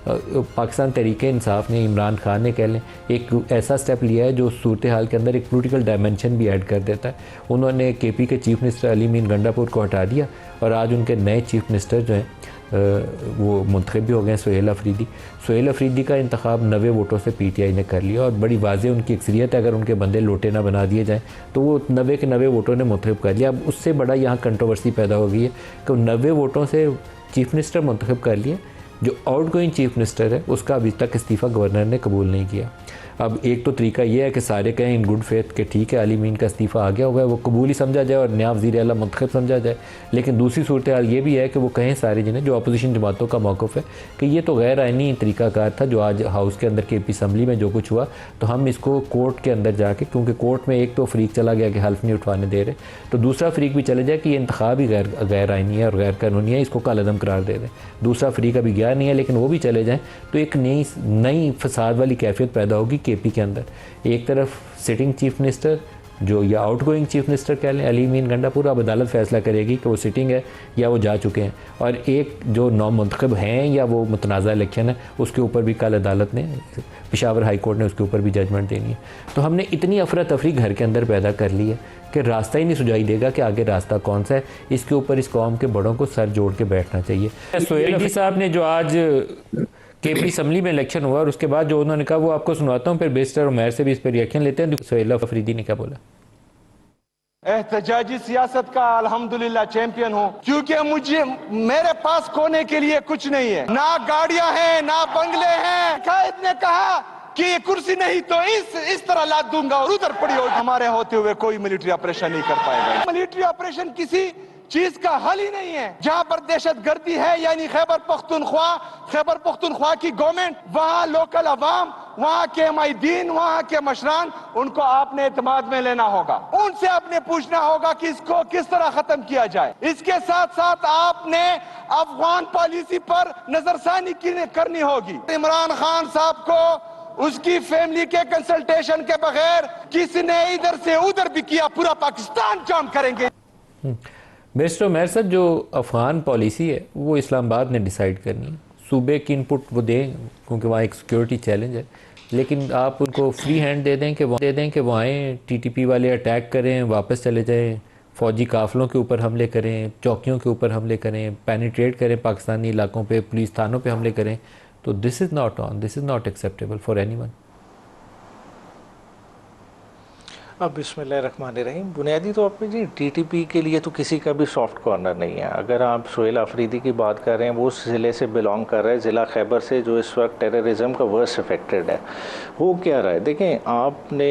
पाकिस्तान तहरीक इंसाफ ने, इमरान खान ने कह लें, एक ऐसा स्टेप लिया है जो सूरत हाल के अंदर एक पॉलिटिकल डायमेंशन भी ऐड कर देता है। उन्होंने KP के chief minister Ali mean Gandapur को हटा दिया और आज उनके नए चीफ मिनिस्टर जो हैं वो मुंतखब भी हो गए, सोहेल अफरीदी। सोहेल अफरीदी का इंतखाब 90 वोटों से PTI ने कर लिया और बड़ी वाज़ेह उनकी अक्सरियत है। अगर उनके बंदे लोटे ना बना दिए जाएँ तो वो 90 के 90 वोटों ने मुंतखब कर लिया। अब उससे बड़ा यहाँ कंट्रोवर्सी पैदा हो गई है कि 90 वोटों से चीफ मिनिस्टर मुंतखब कर लिया, जो आउट गोइंग चीफ मिनिस्टर है उसका अभी तक इस्तीफ़ा गवर्नर ने कबूल नहीं किया। अब एक तो तरीका ये है कि सारे कहें इन गुड फेथ कि ठीक है अली मीन का इस्तीफ़ा आ गया होगा, वो कबूल ही समझा जाए और नया वज़ीर आला मुंतखब समझा जाए। लेकिन दूसरी सूरत हाल ये भी है कि वो कहें सारे जिन्हें जो अपोजिशन जमातों का मौक़िफ़ है कि ये तो गैर आइनी तरीक़ाकार था जो आज हाउस के अंदर KP असम्बली में जो कुछ हुआ, तो हम इसको कोर्ट के अंदर जाके, क्योंकि कोर्ट में एक तो फ़रीक चला गया कि हल्फ नहीं उठवाने दे रहे, तो दूसरा फ़रीक भी चले जाए कि ये इंतखाब ही गैर आइनी है और गैर कानूनी है, इसको कालअदम करार दे दें। दूसरा फ़रीक अभी गया नहीं है, लेकिन वो भी चले जाएँ तो एक नई फसाद वाली कैफियत पैदा होगी KP के अंदर। एक तरफ सिटिंग चीफ मिनिस्टर जो या आउट गोइंग चीफ मिनिस्टर कह लें अली मीन गंडापुर, अब अदालत फ़ैसला करेगी कि वो सिटिंग है या वो जा चुके हैं, और एक जो नामुंतखब हैं या वो मुतनाज़ा इलेक्शन है उसके ऊपर भी कल अदालत ने, पेशावर हाई कोर्ट ने उसके ऊपर भी जजमेंट देनी है। तो हमने इतनी अफरा तफरी घर के अंदर पैदा कर ली है कि रास्ता ही नहीं सुझाई देगा कि आगे रास्ता कौन सा है। इसके ऊपर इस कौम के बड़ों को सर जोड़ के बैठना चाहिए। सोहेल साहब ने जो आज KP असम्बली में इलेक्शन हुआ और उसके बाद जो उन्होंने कहा वो आपको सुनाता हूँ, फिर बेस्टर उमैर से भी इस पर रिएक्शन लेते हैं। सोहेल अफरीदी ने क्या बोला? एहतजाजी सियासत का अल्हम्दुलिल्लाह चैंपियन हूँ, क्योंकि मेरे पास खोने के लिए कुछ नहीं है, ना गाड़ियां हैं ना बंगले हैं। कायद ने कहा कि ये कुर्सी नहीं तो इस तरह लाद दूंगा और उधर पड़ी हो। हमारे होते हुए कोई मिलिट्री ऑपरेशन नहीं कर पाएगा। मिलिट्री ऑपरेशन किसी चीज का हल ही नहीं है। जहां पर दहशतगर्दी है, यानी खैबर पख्तूनख्वा की गवर्नमेंट, वहां लोकल अवाम, वहां के माहिदीन, वहां के मशरान, उनको आपने एतमाद में लेना होगा। उनसे आपने पूछना होगा कि इसको किस तरह खत्म किया जाए। इसके साथ साथ आपने अफगान पॉलिसी पर नजरसानी करनी होगी। इमरान खान साहब को उसकी फैमिली के कंसल्टेशन के बगैर किसी ने इधर से उधर भी किया, पूरा पाकिस्तान जाम करेंगे। मिस्टर उमैर साहब, जो अफ़गान पॉलिसी है वो इस्लामाबाद ने डिसाइड करनी है। सूबे की इनपुट वो दें क्योंकि वहाँ एक सिक्योरिटी चैलेंज है, लेकिन आप उनको फ्री हैंड दे दें कि वो आएँ, TTP वाले अटैक करें, वापस चले जाएँ, फ़ौजी काफ़िलों के ऊपर हमले करें, चौकियों के ऊपर हमले करें, पेनिट्रेट करें पाकिस्तानी इलाकों पे, पुलिस थानों पे हमले करें, तो this is not acceptable for anyone. अब बिस्मिल्लाहिर्रहमानिर्रहीम। बुनियादी तौर पर जी TTP के लिए तो किसी का भी सॉफ्ट कॉर्नर नहीं है। अगर आप सोहेल अफरीदी की बात कर रहे हैं, वो उस ज़िले से बिलोंग कर रहे हैं, ज़िला खैबर से, जो इस वक्त टेररिज्म का वर्स्ट अफेक्टेड है। वो क्या रहा है, देखें, आपने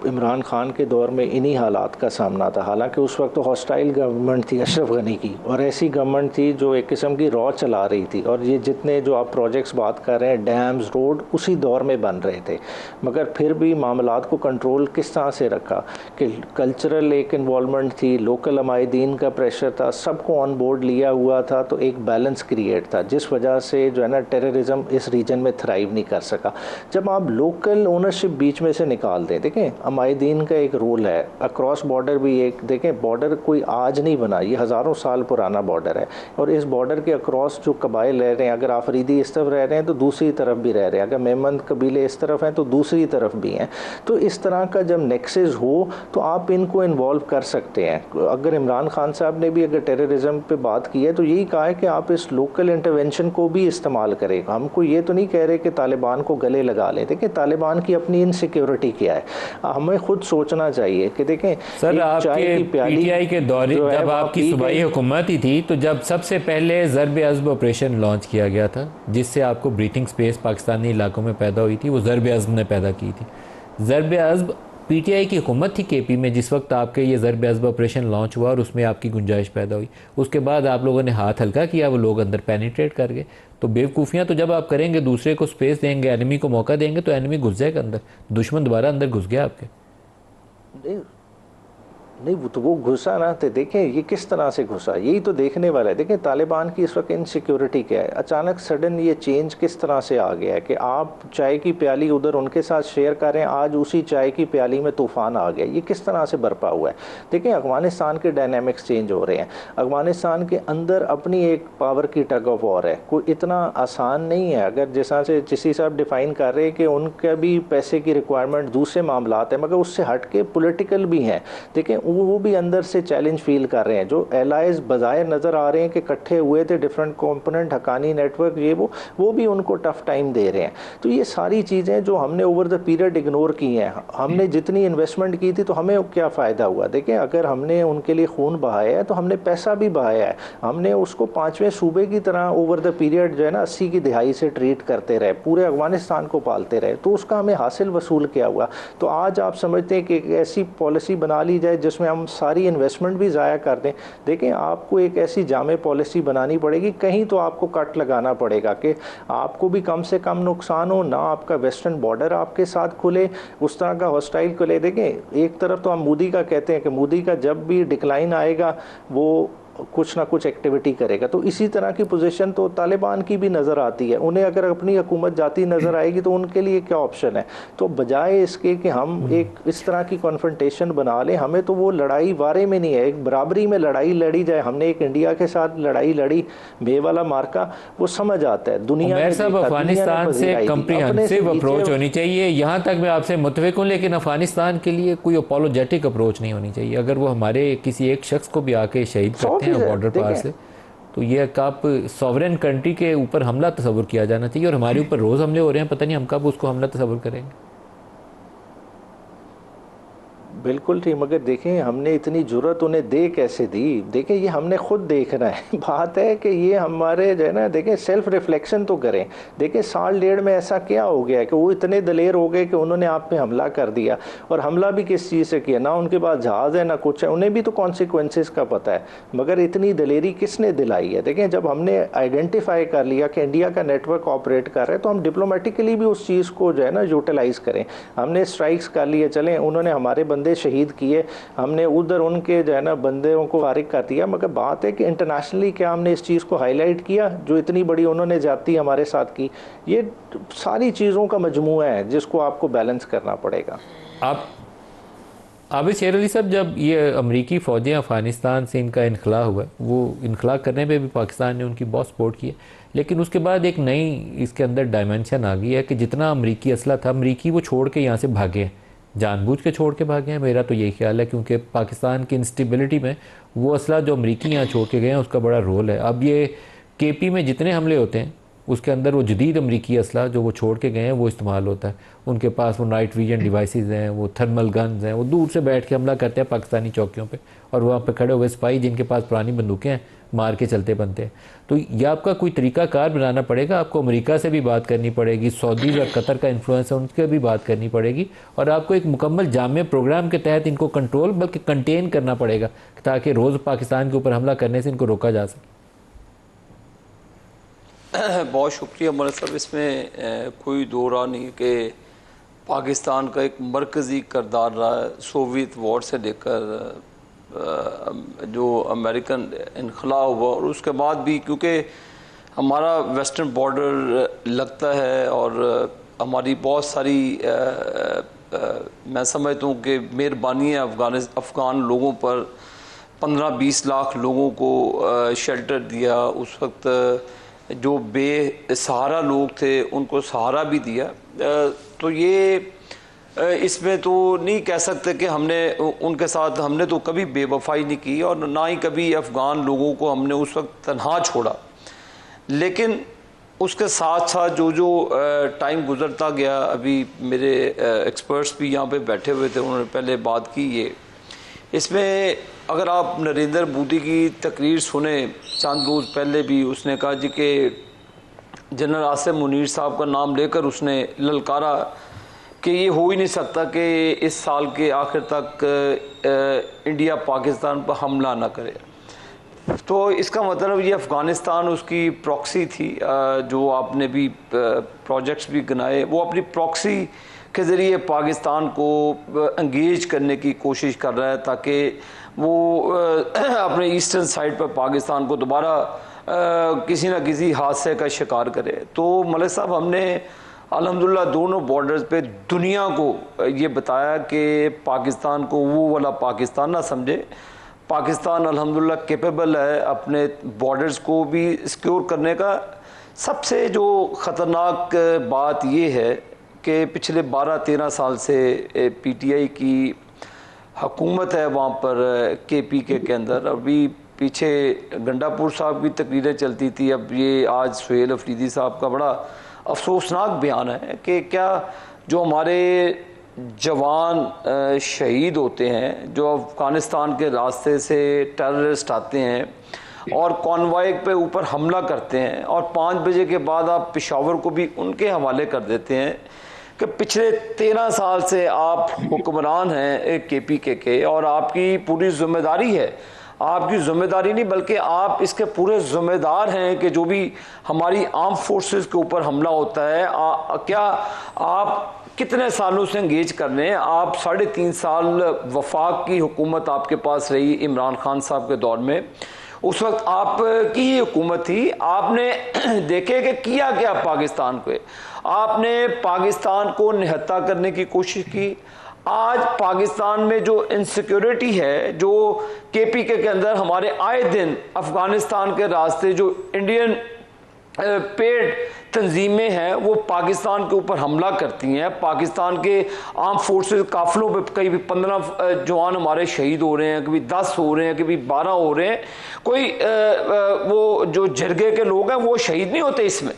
इमरान खान के दौर में इन्हीं हालात का सामना था। हालांकि उस वक्त तो हॉस्टाइल गवर्नमेंट थी अशरफ गनी की, और ऐसी गवर्नमेंट थी जो एक किस्म की रॉ चला रही थी, और ये जितने जो आप प्रोजेक्ट्स बात कर रहे हैं, डैम्स, रोड, उसी दौर में बन रहे थे। मगर फिर भी मामलात को कंट्रोल किस तरह से रखा कि कल्चरल एक इन्वॉल्वमेंट थी, लोकल अमायदीन का प्रेशर था, सबको ऑन बोर्ड लिया हुआ था, तो एक बैलेंस क्रिएट था, जिस वजह से जो है ना टेररिज्म इस रीजन में थ्राइव नहीं कर सका। जब आप लोकल ओनरशिप बीच में से निकाल दें, देखें अमायदीन का एक रोल है, अक्रॉस बॉर्डर भी एक, देखें बॉर्डर कोई आज नहीं बना, ये हज़ारों साल पुराना बॉर्डर है, और इस बॉर्डर के अक्रॉस जो कबाइल रह रहे हैं, अगर आफरीदी इस तरफ रह रहे हैं तो दूसरी तरफ भी रह रहे हैं, अगर मेमन कबीले इस तरफ हैं तो दूसरी तरफ भी हैं। तो इस तरह का जब नेक्सेस हो तो आप इनको इन्वॉल्व कर सकते हैं। अगर इमरान खान साहब ने भी अगर टेररिज्म पे बात की है तो यही कहा है कि आप इस लोकल इंटरवेंशन को भी इस्तेमाल करें। हमको ये तो नहीं कह रहे कि तालिबान को गले लगा लें। देखिए तालिबान की अपनी इनसिक्योरिटी क्या है, हमें खुद सोचना चाहिए कि देखें सर, आपके PTI के दौरे जब आपकी सूबाई हुकूमत ही थी, तो जब सबसे पहले ज़र्ब-ए-अज़्ब ऑपरेशन लॉन्च किया गया था, जिससे आपको ब्रीथिंग स्पेस पाकिस्तानी इलाकों में पैदा हुई थी, वो ज़र्ब-ए-अज़्ब ने पैदा की थी। ज़र्ब-ए-अज़्ब PTI की हुकूमत थी KP में जिस वक्त आपके ये ज़र्ब-ए-अज़्ब ऑपरेशन लॉन्च हुआ और उसमें आपकी गुंजाइश पैदा हुई। उसके बाद आप लोगों ने हाथ हल्का किया, वो लोग अंदर पेनिट्रेट कर गए। तो बेवकूफ़ियाँ तो जब आप करेंगे, दूसरे को स्पेस देंगे, एनिमी को मौका देंगे, तो एनिमी घुस जाएगा अंदर, दुश्मन दोबारा अंदर घुस गया आपके। नहीं वो तो वो घुसा ना, तो देखें ये किस तरह से घुसा, यही तो देखने वाला है। देखें तालिबान की इस वक्त इनसिक्योरिटी क्या है, अचानक सडन ये चेंज किस तरह से आ गया है कि आप चाय की प्याली उधर उनके साथ शेयर कर रहे हैं, आज उसी चाय की प्याली में तूफान आ गया, ये किस तरह से बरपा हुआ है। देखें अफगानिस्तान के डायनामिक्स चेंज हो रहे हैं, अफगानिस्तान के अंदर अपनी एक पावर की टग ऑफ वॉर है, कोई इतना आसान नहीं है। अगर जैसा से चिश्ती साहब डिफाइन कर रहे हैं कि उनका भी पैसे की रिक्वायरमेंट दूसरे मामलात है, मगर उससे हट के पोलिटिकल भी हैं। देखें वो भी अंदर से चैलेंज फील कर रहे हैं, जो एलाइज बजाय नज़र आ रहे हैं कि इकट्ठे हुए थे डिफरेंट कंपोनेंट, हकानी नेटवर्क, ये वो भी उनको टफ टाइम दे रहे हैं। तो ये सारी चीज़ें जो हमने ओवर द पीरियड इग्नोर की हैं, हमने जितनी इन्वेस्टमेंट की थी तो हमें क्या फ़ायदा हुआ। देखें अगर हमने उनके लिए खून बहाया है तो हमने पैसा भी बहाया है, हमने उसको 5वें सूबे की तरह ओवर द पीरियड जो है ना 80 की दिहाई से ट्रीट करते रहे, पूरे अफगानिस्तान को पालते रहे, तो उसका हमें हासिल वसूल क्या हुआ। तो आज आप समझते हैं कि एक ऐसी पॉलिसी बना ली जाए जिसमें हम सारी इन्वेस्टमेंट भी ज़ाया कर दें। देखें आपको एक ऐसी जामे पॉलिसी बनानी पड़ेगी, कहीं तो आपको कट लगाना पड़ेगा कि आपको भी कम से कम नुकसान हो ना, आपका वेस्टर्न बॉर्डर आपके साथ खुले, उस तरह का हॉस्टाइल खुले। देखें एक तरफ तो हम मोदी का कहते हैं कि मोदी का जब भी डिक्लाइन आएगा वो कुछ ना कुछ एक्टिविटी करेगा, तो इसी तरह की पोजीशन तो तालिबान की भी नज़र आती है। उन्हें अगर अपनी हुकूमत जाती नज़र आएगी तो उनके लिए क्या ऑप्शन है। तो बजाय इसके कि हम एक इस तरह की कॉन्फ्रंटेशन बना लें, हमें तो वो लड़ाई वारे में नहीं है, एक बराबरी में लड़ाई लड़ी जाए। हमने एक इंडिया के साथ लड़ाई लड़ी, बे वाला मार्का, वो समझ आता है दुनिया में। अफगानिस्तान से कम्प्रिहेंसिव अप्रोच होनी चाहिए, यहाँ तक मैं आपसे मुत्तफिक हूँ, लेकिन अफगानिस्तान के लिए कोई अपोलोजेटिक अप्रोच नहीं होनी चाहिए। अगर वो हमारे किसी एक शख्स को भी आके शहीद करते हैं बॉर्डर पार से, तो ये आप सॉवरेन कंट्री के ऊपर हमला तस्वुर किया जाना चाहिए। और हमारे ऊपर रोज़ हमले हो रहे हैं, पता नहीं हम कब उसको हमला तस्वुर करेंगे। बिल्कुल ठीक, मगर देखें हमने इतनी जुर्रत उन्हें दे कैसे दी। देखें ये हमने खुद देखना है। बात है कि ये हमारे जो है ना, देखें सेल्फ रिफ्लेक्शन तो करें। देखें साल डेढ़ में ऐसा क्या हो गया कि वो इतने दलेर हो गए कि उन्होंने आप पे हमला कर दिया, और हमला भी किस चीज़ से किया, ना उनके पास जहाज़ है ना कुछ है, उन्हें भी तो कॉन्सिक्वेंसेस का पता है, मगर इतनी दलेरी किसने दिलाई है। देखें जब हमने आइडेंटिफाई कर लिया कि इंडिया का नेटवर्क ऑपरेट कर रहा है, तो हम डिप्लोमेटिकली भी उस चीज़ को जो है ना यूटिलाइज़ करें। हमने स्ट्राइक्स कर लिए, चलें उन्होंने हमारे बंदे शहीद किए, हमने उधर उनके जो है ना बंदों को फारिग कर दिया, मगर बात है कि इंटरनेशनली क्या हमने इस चीज़ को हाईलाइट किया जो इतनी बड़ी उन्होंने ज्यादती हमारे साथ की। ये सारी चीज़ों का मजमूआ है जिसको आपको बैलेंस करना पड़ेगा। आप आबिद शेर अली साहब, जब ये अमरीकी फ़ौजें अफ़गानिस्तान से इनका इनखला हुआ, वो इनखला करने पे भी पाकिस्तान ने उनकी बहुत सपोर्ट की है, लेकिन उसके बाद एक नई इसके अंदर डायमेंशन आ गई है कि जितना अमरीकी असला था, अमरीकी वो छोड़ के यहाँ से भागे हैं, जानबूझ के छोड़ के भागे हैं। मेरा तो यही ख्याल है, क्योंकि पाकिस्तान की इंस्टेबिलिटी में वो असला जो अमरीकी यहाँ छोड़ के गए हैं उसका बड़ा रोल है। अब ये KP में जितने हमले होते हैं उसके अंदर वो जदीद अमरीकी असला जो वो छोड़ के गए हैं वो इस्तेमाल होता है। उनके पास वो नाइट विजन डिवाइसेस हैं, वो थर्मल गन्स हैं, वो दूर से बैठ के हमला करते हैं पाकिस्तानी चौकियों पे, और वहाँ पे खड़े हुए सिपाही जिनके पास पुरानी बंदूकें हैं मार के चलते बनते हैं। तो ये आपका कोई तरीक़ाकार बनाना पड़ेगा, आपको अमेरिका से भी बात करनी पड़ेगी, सऊदी और कतर का इन्फ्लुएंस है उनसे भी बात करनी पड़ेगी, और आपको एक मुकम्मल जामे प्रोग्राम के तहत इनको कंट्रोल बल्कि कंटेन करना पड़ेगा, ताकि रोज़ पाकिस्तान के ऊपर हमला करने से इनको रोका जा सके। बहुत शुक्रिया मलिक साहब। इसमें कोई दो राह नहीं कि पाकिस्तान का एक मरकज़ी किरदार रहा है सोवियत वॉर से लेकर जो अमेरिकन इनखला हुआ, और उसके बाद भी क्योंकि हमारा वेस्टर्न बॉर्डर लगता है और हमारी बहुत सारी मैं समझता हूँ कि मेहरबानी है अफ़गान लोगों पर, 15-20 लाख लोगों को शेल्टर दिया। उस वक्त जो बेसहारा लोग थे उनको सहारा भी दिया। तो ये इसमें तो नहीं कह सकते कि हमने उनके साथ हमने तो कभी बेवफाई नहीं की, और ना ही कभी अफ़गान लोगों को हमने उस वक्त तन्हा छोड़ा। लेकिन उसके साथ साथ जो टाइम गुजरता गया, अभी मेरे एक्सपर्ट्स भी यहाँ पे बैठे हुए थे, उन्होंने पहले बात की ये, इसमें अगर आप नरेंद्र मोदी की तकरीर सुने चंद रोज़ पहले भी, उसने कहा जी कि जनरल आसिम मुनीर साहब का नाम लेकर उसने ललकारा कि ये हो ही नहीं सकता कि इस साल के आखिर तक इंडिया पाकिस्तान पर हमला ना करे। तो इसका मतलब ये अफ़गानिस्तान उसकी प्रॉक्सी थी। जो आपने भी प्रोजेक्ट्स भी गिनाए, वो अपनी प्रॉक्सी के ज़रिए पाकिस्तान को एंगेज करने की कोशिश कर रहा है ताकि वो अपने ईस्टर्न साइड पर पाकिस्तान को दोबारा किसी न किसी हादसे का शिकार करे। तो मलिक साहब, हमने अल्हम्दुलिल्लाह दोनों बॉर्डर्स पे दुनिया को ये बताया कि पाकिस्तान को वो वाला पाकिस्तान ना समझे। पाकिस्तान अल्हम्दुलिल्लाह कैपेबल है अपने बॉर्डर्स को भी सिक्योर करने का। सबसे जो ख़तरनाक बात ये है कि पिछले 12-13 साल से पीटीआई की हुकूमत है वहाँ पर केपीके के अंदर। अभी पीछे गंडापुर साहब की तकरीरें चलती थी, अब ये आज सुहेल अफरीदी साहब का बड़ा अफसोसनाक बयान है कि क्या जो हमारे जवान शहीद होते हैं, जो अफ़गानिस्तान के रास्ते से टेररिस्ट आते हैं और कॉन्वॉय पे ऊपर हमला करते हैं और 5 बजे के बाद आप पेशावर को भी उनके हवाले कर देते हैं कि पिछले 13 साल से आप हुक्मरान हैं केपीके के और आपकी पूरी जिम्मेदारी है, आपकी जिम्मेदारी नहीं बल्कि आप इसके पूरे जिम्मेदार हैं कि जो भी हमारी आर्म फोर्सेस के ऊपर हमला होता है, क्या आप कितने सालों से एंगेज कर रहे हैं। आप 3.5 साल वफाक की हुकूमत आपके पास रही इमरान खान साहब के दौर में, उस वक्त आपकी ही हुकूमत थी। आपने देखे कि किया क्या पाकिस्तान को, आपने पाकिस्तान को निहत्था करने की कोशिश की। आज पाकिस्तान में जो इनसिक्योरिटी है, जो केपीके के अंदर हमारे आए दिन अफगानिस्तान के रास्ते जो इंडियन पेड तंजीमें हैं वो पाकिस्तान के ऊपर हमला करती हैं। पाकिस्तान के आर्म फोर्सेस काफिलों पे कभी 15 जवान हमारे शहीद हो रहे हैं, कभी 10 हो रहे हैं, कभी 12 हो रहे हैं। कोई वो जो जरगे के लोग हैं वो शहीद नहीं होते इसमें,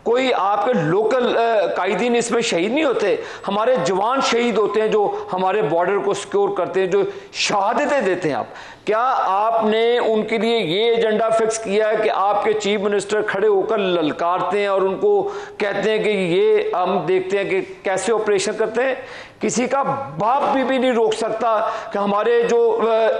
कोई आपके लोकल कायदीन इसमें शहीद नहीं होते। हमारे जवान शहीद होते हैं जो हमारे बॉर्डर को सिक्योर करते हैं, जो शहादतें देते हैं। आप क्या आपने उनके लिए ये एजेंडा फिक्स किया है कि आपके चीफ मिनिस्टर खड़े होकर ललकारते हैं और उनको कहते हैं कि ये हम देखते हैं कि कैसे ऑपरेशन करते हैं। किसी का बाप भी नहीं रोक सकता कि हमारे जो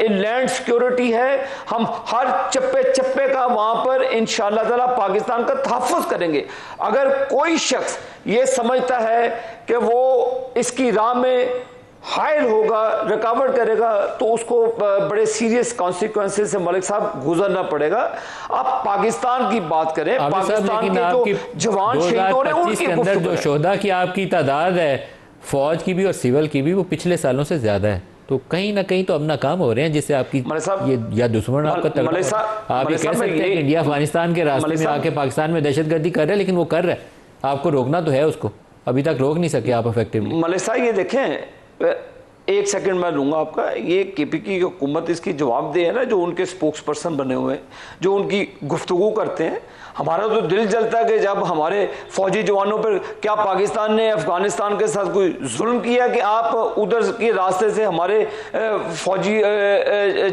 लैंड सिक्योरिटी है, हम हर चप्पे चप्पे का वहां पर इंशाअल्लाह ताला पाकिस्तान का तहफ़्फ़ुज़ करेंगे। अगर कोई शख्स ये समझता है कि वो इसकी राह में हायल होगा, रुकावट करेगा, तो उसको बड़े सीरियस कॉन्सिक्वेंसेस से मलिक साहब गुजरना पड़ेगा। आप पाकिस्तान की बात करें, पाकिस्तान के जो जवान शहीद हो रहे हैं उनके अंदर जो शोधा की आपकी तादाद है, फौज की भी और सिविल की भी, वो पिछले सालों से ज्यादा है। तो कहीं ना कहीं तो अब नाकाम हो रहे हैं, जिससे आपकी ये या दुश्मन आपका तगड़ा, आप ये कह सकते हैं कि इंडिया अफगानिस्तान के रास्ते में आके पाकिस्तान में दहशतगर्दी कर रहा है, लेकिन वो कर रहा है, आपको रोकना तो है उसको, अभी तक रोक नहीं सके आप इफेक्टिवली। मलिक साहब ये देखें, 1 सेकंड मैं लूंगा आपका, ये केपीके की हुकूमत इसकी जवाबदेह है ना, जो उनके स्पोक्स पर्सन बने हुए हैं, जो उनकी गुफ्तगू करते हैं। हमारा तो दिल जलता है कि जब हमारे फौजी जवानों पर, क्या पाकिस्तान ने अफगानिस्तान के साथ कोई जुल्म किया कि आप उधर के रास्ते से हमारे फौजी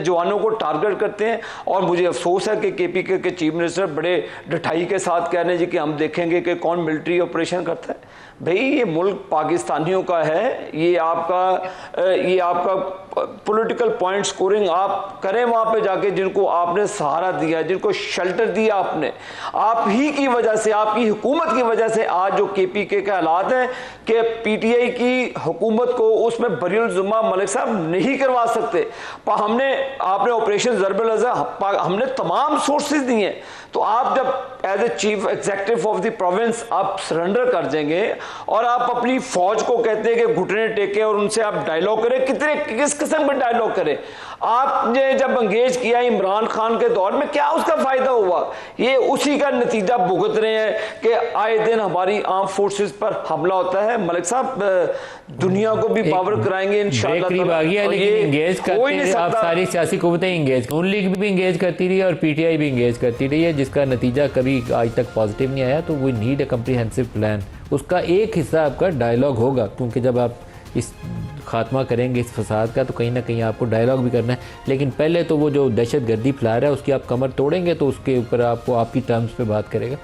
जवानों को टारगेट करते हैं। और मुझे अफसोस है कि केपीके के चीफ मिनिस्टर बड़े डठाई के साथ कह रहे हैं जी कि हम देखेंगे कि कौन मिलिट्री ऑपरेशन करता है। भाई ये मुल्क पाकिस्तानियों का है, ये आपका पॉलिटिकल पॉइंट स्कोरिंग आप करें वहां पे जाके, जिनको आपने सहारा दिया, जिनको शेल्टर दिया आपने, आप ही की वजह से, आपकी हुकूमत की वजह से आज जो केपीके के हालात हैं कि पीटीआई की हुकूमत को उसमें बरीउल जुम्मा मलिक साहब नहीं करवा सकते। आपने ऑपरेशन ज़रबल अज़हर हमने तमाम सोर्सेज दिए, तो आप जब as a chief executive of the province आप सरेंडर कर देंगे और आप अपनी फौज को कहते हैं कि घुटने टेके और उनसे आप डायलॉग करें, किस किस्म के डायलॉग करें। आपने जब एंगेज किया इमरान खान के दौर में, क्या उसका फायदा हुआ? ये उसी का नतीजा भुगत रहे हैं कि आए दिन हमारी आर्म फोर्सेस पर हमला होता है। मलिक साहब दुनिया को भी पावर कराएंगे इंशाअल्लाह। आप सारी सियासी कुव्वतें इंगेज, नून लीग भी इंगेज करती रही और पीटीआई भी इंगेज करती रही है, जिसका नतीजा कभी आज तक पॉजिटिव नहीं आया। तो we need a comprehensive plan. उसका एक हिस्सा आपका डायलॉग होगा, क्योंकि जब आप इस खात्मा करेंगे इस फसाद का, तो कहीं ना कहीं आपको डायलॉग भी करना है। लेकिन पहले तो वो जो दहशत गर्दी फैला रहा है उसकी आप कमर तोड़ेंगे, तो उसके ऊपर आपको आपकी टर्म्स पे बात करेगा।